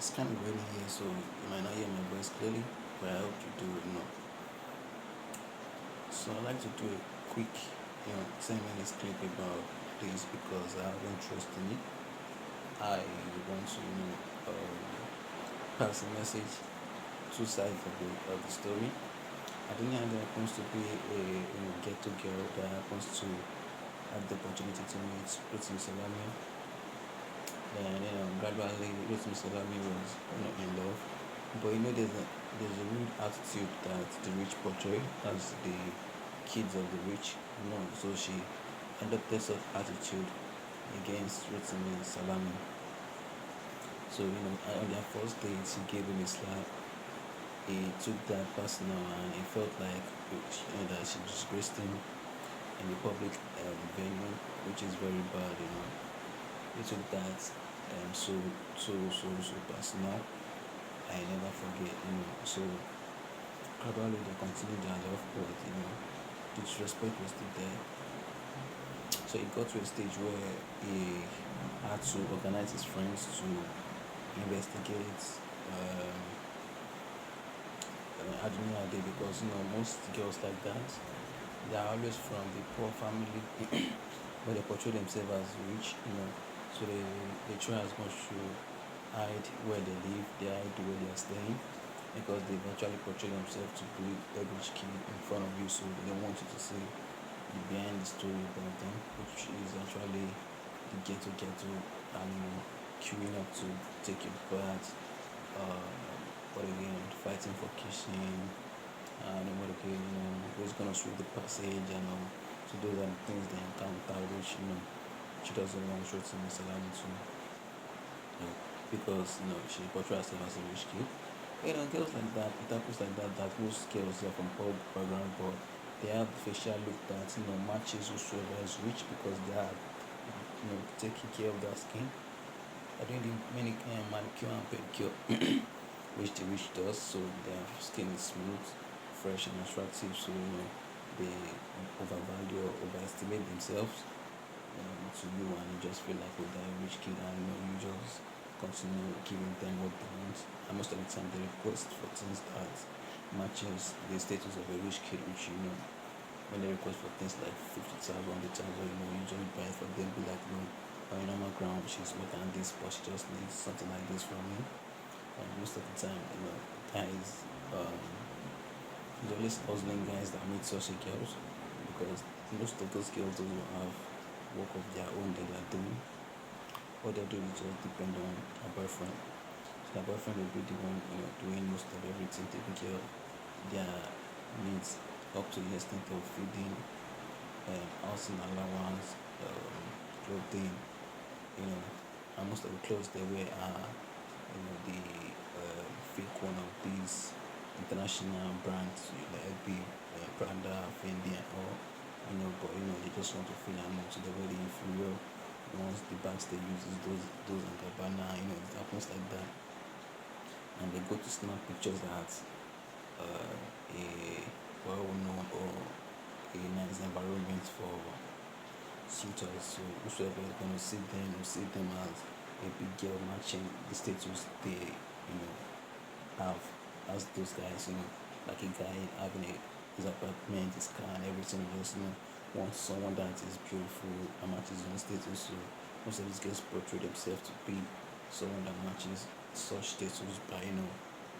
It's kind of rainy here, so you might not hear my voice clearly, but I hope you do, So I'd like to do a quick, 10 minutes clip about this because I have interest in it. I want to, pass a message, two sides of the story. Adunni Ade happens to be a ghetto girl that happens to have the opportunity to meet Rotimi Salami. And gradually Rotimi Salami was in love. But there's a rude attitude that the rich portray as the kids of the rich. So she adopted such attitude against Rotimi Salami. So on their first date, she gave him a slap. He took that personal, and he felt like that she disgraced him in the public venue, which is very bad. He took that so personal. I never forget. So gradually they continued their love, but the disrespect was still there. So it got to a stage where he had to organize his friends to investigate Adunni Ade because most girls like that, they are always from the poor family but they portray themselves as rich, so they try as much to hide where they live, they hide where they are staying because they eventually portray themselves to be a rich kid in front of you, so they don't want you to see the behind the story about them, which is actually the ghetto and queuing up to take your bath, but again fighting for kissing, and what again, who's gonna sweep the passage and so those are the things they encounter, which she doesn't want Rotimi Salami to, because she portrays herself as a rich kid. Girls like that, it happens like that most girls are from poor background, but they have facial look that matches whosoever is rich because they are taking care of their skin. I doing the many manicure and pedicure which the rich does, so their skin is smooth, fresh and attractive, so they overvalue or overestimate themselves to you, and you just feel like they're a rich kid, and you just continue giving them what they want, and most of the time they request for things that matches the status of a rich kid, which when they request for things like 50,000, 100,000, you just buy it for them, be like, on a normal ground she's more than this, but she just needs something like this from me. And most of the time, guys, there's always hustling guys that meet such girls because most of those girls don't have work of their own that they're doing. What they're doing is just depend on a boyfriend. So the boyfriend will be the one doing most of everything, taking care of their needs up to the extent of feeding, housing allowance, clothing, and most of the clothes they wear are the fake one of these international brands like LB, Prada, Fendi, and all. But they just want to feel among, so they're very inferior. Once the bags they use is those and Gabbana, it happens like that. And they go to snap pictures at a well-known or a nice environment for suitors. So whosoever is going to see them will see them as a big girl matching the status they have as those guys. Like a guy having his apartment, his car, and everything. Just wants someone that is beautiful and matches his own status. So most of these girls portray themselves to be someone that matches such status by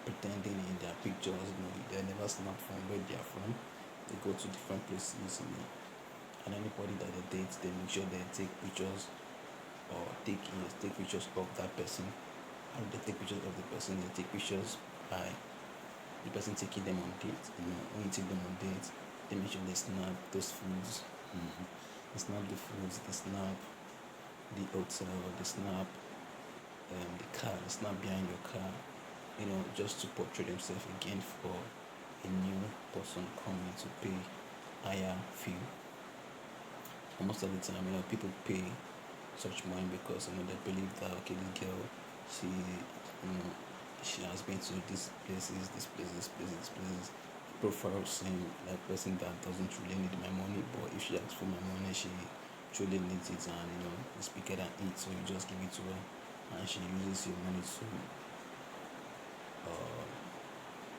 pretending in their pictures. They never snap from where they are from. They go to different places, and anybody that they date, they make sure they take pictures or take pictures of that person. How they take pictures of the person? They take pictures by the person taking them on dates. When you take them on dates, they make sure they snap those foods. They snap the foods. They snap the hotel. They snap the car. They snap behind your car. Just to portray themselves again for a new person coming to pay higher fee. And most of the time, people pay such money because they believe that okay, this girl, she has been to these places, profile seem like person that doesn't really need my money, but if she asks for my money, she truly needs it, and it's bigger than it, so you just give it to her and she uses your money to uh,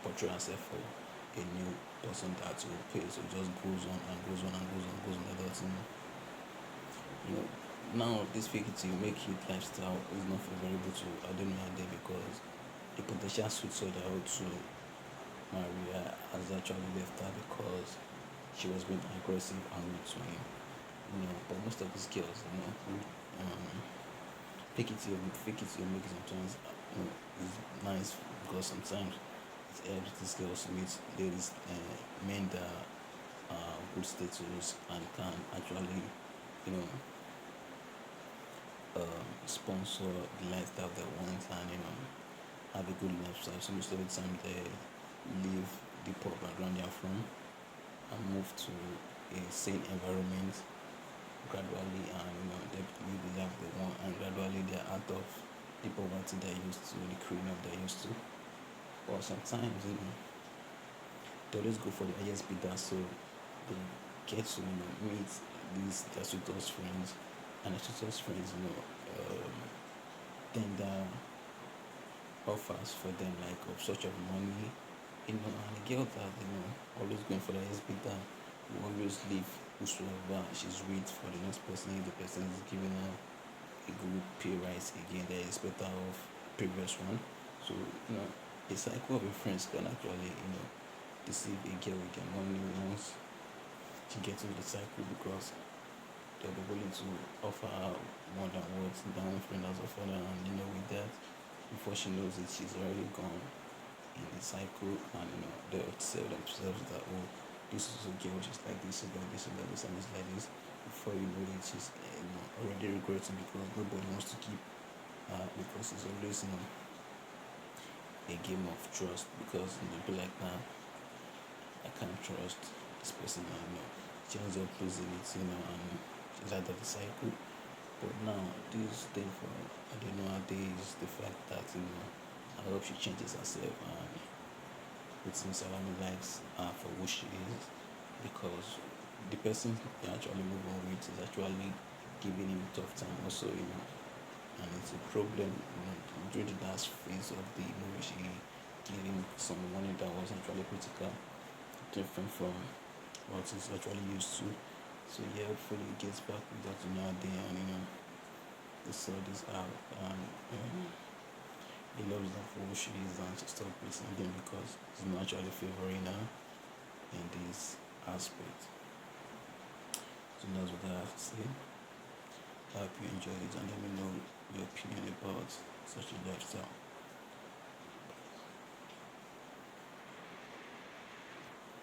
portray herself for a new person that will pay. So it just goes on and goes on and goes on and goes on like that. You know, now this fake it till you make it lifestyle is not favorable to Adunni Ade because the potential sweet soldier to Maria has actually left her because she was being aggressive and rude to him. But most of these girls, fake it till you make it sometimes is nice because sometimes it helps these girls meet ladies, men that are good status and can actually, you know, sponsor the lifestyle they want and have a good lifestyle. So most of the time they leave the poor background they're from and move to a sane environment gradually, and they live the life they want, and gradually they're out of the poverty they're used to, the criminal they're used to. Or sometimes they always go for the highest bidder, so they get to meet these their sweetest friends, and the sweetest friends tender offers for them like of such of money, and the girl that always going for the highest bidder will always leave whosoever she's with for the next person. If the person is giving her a good pay rise again, they is better off previous one. So a cycle of a friends can actually deceive a girl with their money once she gets into the cycle because they'll be willing to offer her more than what that one friend has offered her, and with that, before she knows it, she's already gone in the cycle, and they'll tell themselves that, oh, this is a girl just like this, and this and this and this like this. Before you know it, she's already regretting because nobody wants to keep because it's always a game of trust, because they'll be like, nah, I can't trust this person, and she ends up losing it, and she's out of the cycle. But now this thing for I don't know how is the fact that I hope she changes herself, and Rotimi Salami likes her for who she is, because the person they actually move on with is actually giving him tough time also, and it's a problem. During the last phase of the movie, she gave him some money that was actually critical, different from what he's actually used to. So yeah, hopefully he gets back with that Ade, and they sort this out, and he loves her for who she is, and she stopped listening to him because he's not actually favoring her in this aspect. So that's what I have to say. I hope you enjoyed it, and let me know your opinion about such a lifestyle.